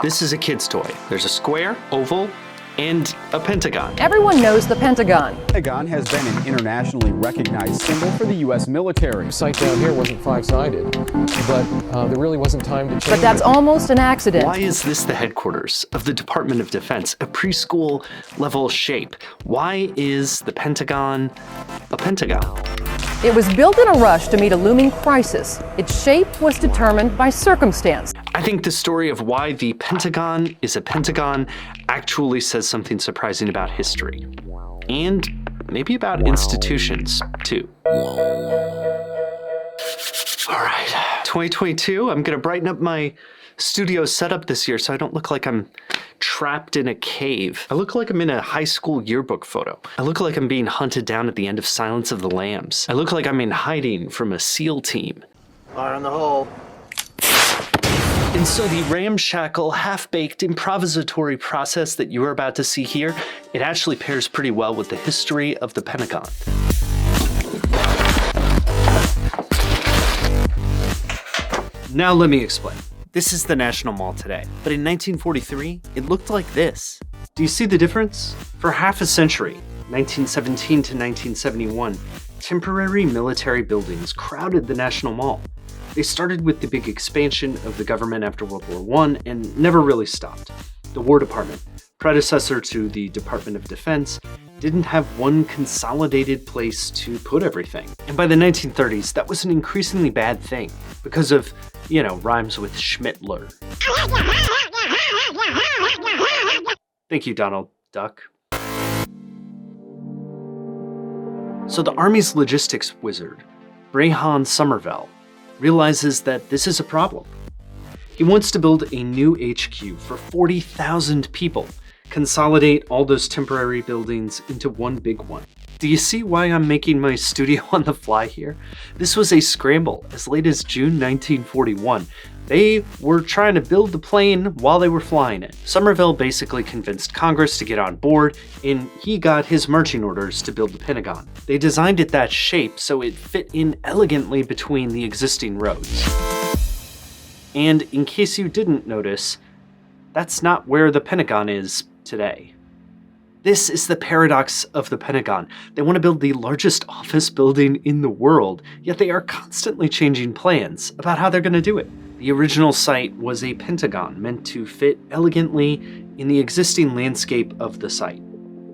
This is a kid's toy. There's a square, oval, and a pentagon. Everyone knows the Pentagon. The Pentagon has been an internationally recognized symbol for the U.S. military. The sight down here wasn't five-sided, but there really wasn't time to change But that's it. almost an accident. Why is this the headquarters of the Department of Defense, a preschool level shape? Why is the Pentagon a pentagon? It was built in a rush to meet a looming crisis. Its shape was determined by circumstance. I think the story of why the Pentagon is a pentagon actually says something surprising about history. And maybe about institutions, too. All right, 2022, I'm gonna brighten up my studio setup this year so I don't look like I'm trapped in a cave. I look like I'm in a high school yearbook photo. I look like I'm being hunted down at the end of Silence of the Lambs. I look like I'm in hiding from a SEAL team. Fire on the hole. And so the ramshackle, half-baked improvisatory process that you're about to see here, it actually pairs pretty well with the history of the Pentagon. Now let me explain. This is the National Mall today, but in 1943, it looked like this. Do you see the difference? For half a century, 1917 to 1971, temporary military buildings crowded the National Mall. They started with the big expansion of the government after World War I and never really stopped. The War Department, predecessor to the Department of Defense, didn't have one consolidated place to put everything. And by the 1930s, that was an increasingly bad thing because of, rhymes with Schmittler. Thank you, Donald Duck. So the Army's logistics wizard, Brehon Somervell, realizes that this is a problem. He wants to build a new HQ for 40,000 people, consolidate all those temporary buildings into one big one. Do you see why I'm making my studio on the fly here? This was a scramble as late as June 1941. They were trying to build the plane while they were flying it. Somervell basically convinced Congress to get on board, and he got his marching orders to build the Pentagon. They designed it that shape so it fit in elegantly between the existing roads. And in case you didn't notice, that's not where the Pentagon is today. This is the paradox of the Pentagon. They want to build the largest office building in the world, yet they are constantly changing plans about how they're going to do it. The original site was a pentagon meant to fit elegantly in the existing landscape of the site.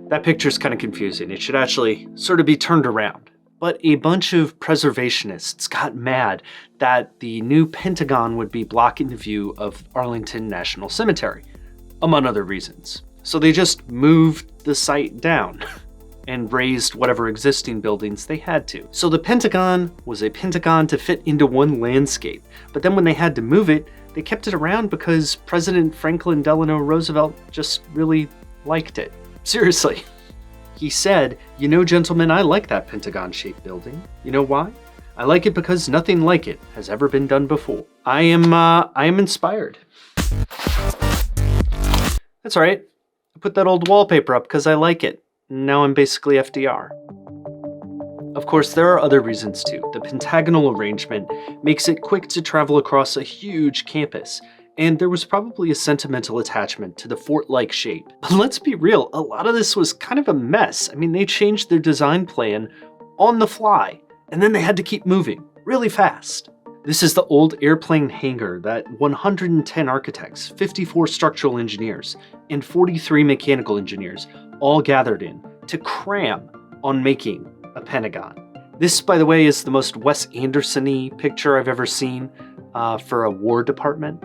That picture's kind of confusing. It should actually sort of be turned around. But a bunch of preservationists got mad that the new Pentagon would be blocking the view of Arlington National Cemetery, among other reasons. So they just moved the site down and razed whatever existing buildings they had to. So the Pentagon was a pentagon to fit into one landscape. But then when they had to move it, they kept it around because President Franklin Delano Roosevelt just really liked it. Seriously. He said, gentlemen, I like that Pentagon-shaped building. You know why? I like it because nothing like it has ever been done before. I am inspired. That's all right. I put that old wallpaper up because I like it. Now I'm basically FDR. Of course, there are other reasons too. The pentagonal arrangement makes it quick to travel across a huge campus, and there was probably a sentimental attachment to the fort-like shape. But let's be real, a lot of this was kind of a mess. I mean, they changed their design plan on the fly, and then they had to keep moving really fast. This is the old airplane hangar that 110 architects, 54 structural engineers, and 43 mechanical engineers all gathered in to cram on making a Pentagon. This, by the way, is the most Wes Anderson-y picture I've ever seen for a War Department.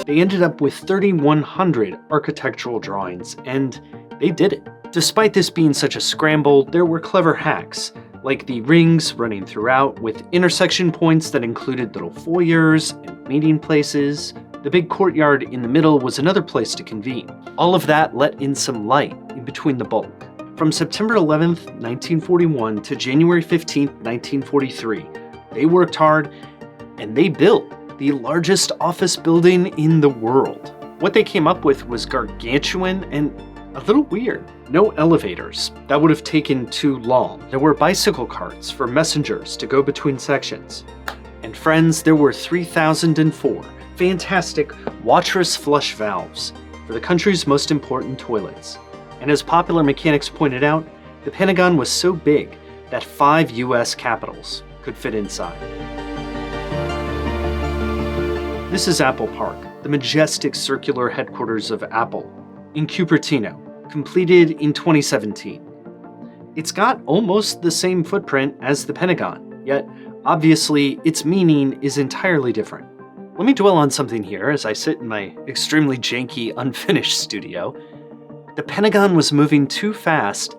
They ended up with 3,100 architectural drawings, and they did it. Despite this being such a scramble, there were clever hacks, like the rings running throughout with intersection points that included little foyers and meeting places. The big courtyard in the middle was another place to convene. All of that let in some light in between the bulk. From September 11th, 1941 to January 15th, 1943, they worked hard and they built the largest office building in the world. What they came up with was gargantuan and a little weird. No elevators. That would have taken too long. There were bicycle carts for messengers to go between sections. And friends, there were 3,004 fantastic waterless flush valves for the country's most important toilets. And as Popular Mechanics pointed out, the Pentagon was so big that 5 US capitals could fit inside. This is Apple Park, the majestic circular headquarters of Apple in Cupertino, completed in 2017. It's got almost the same footprint as the Pentagon, yet obviously its meaning is entirely different. Let me dwell on something here as I sit in my extremely janky, unfinished studio. The Pentagon was moving too fast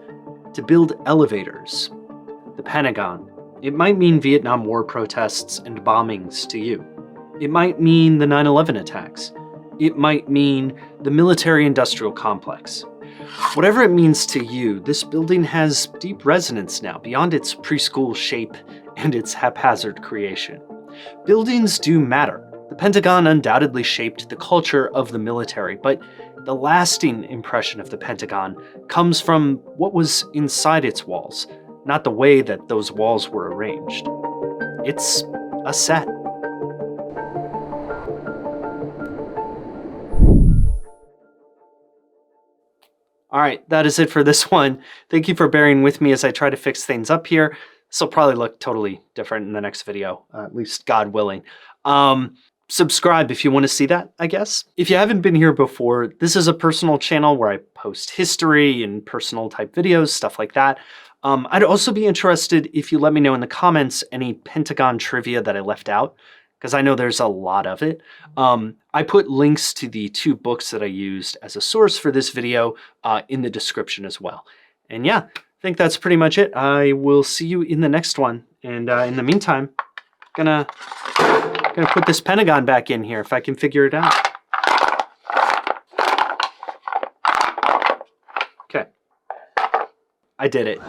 to build elevators. The Pentagon. It might mean Vietnam War protests and bombings to you. It might mean the 9/11 attacks. It might mean the military-industrial complex. Whatever it means to you, this building has deep resonance now beyond its preschool shape and its haphazard creation. Buildings do matter. The Pentagon undoubtedly shaped the culture of the military, but the lasting impression of the Pentagon comes from what was inside its walls, not the way that those walls were arranged. It's a set. All right, that is it for this one. Thank you for bearing with me as I try to fix things up here. This will probably look totally different in the next video, at least God willing. Subscribe if you want to see that, I guess. If you haven't been here before, this is a personal channel where I post history and personal type videos, stuff like that. I'd also be interested if you let me know in the comments any Pentagon trivia that I left out, because I know there's a lot of it. I put links to the 2 books that I used as a source for this video in the description as well. And yeah, I think that's pretty much it. I will see you in the next one. And in the meantime, gonna put this Pentagon back in here if I can figure it out. Okay. I did it.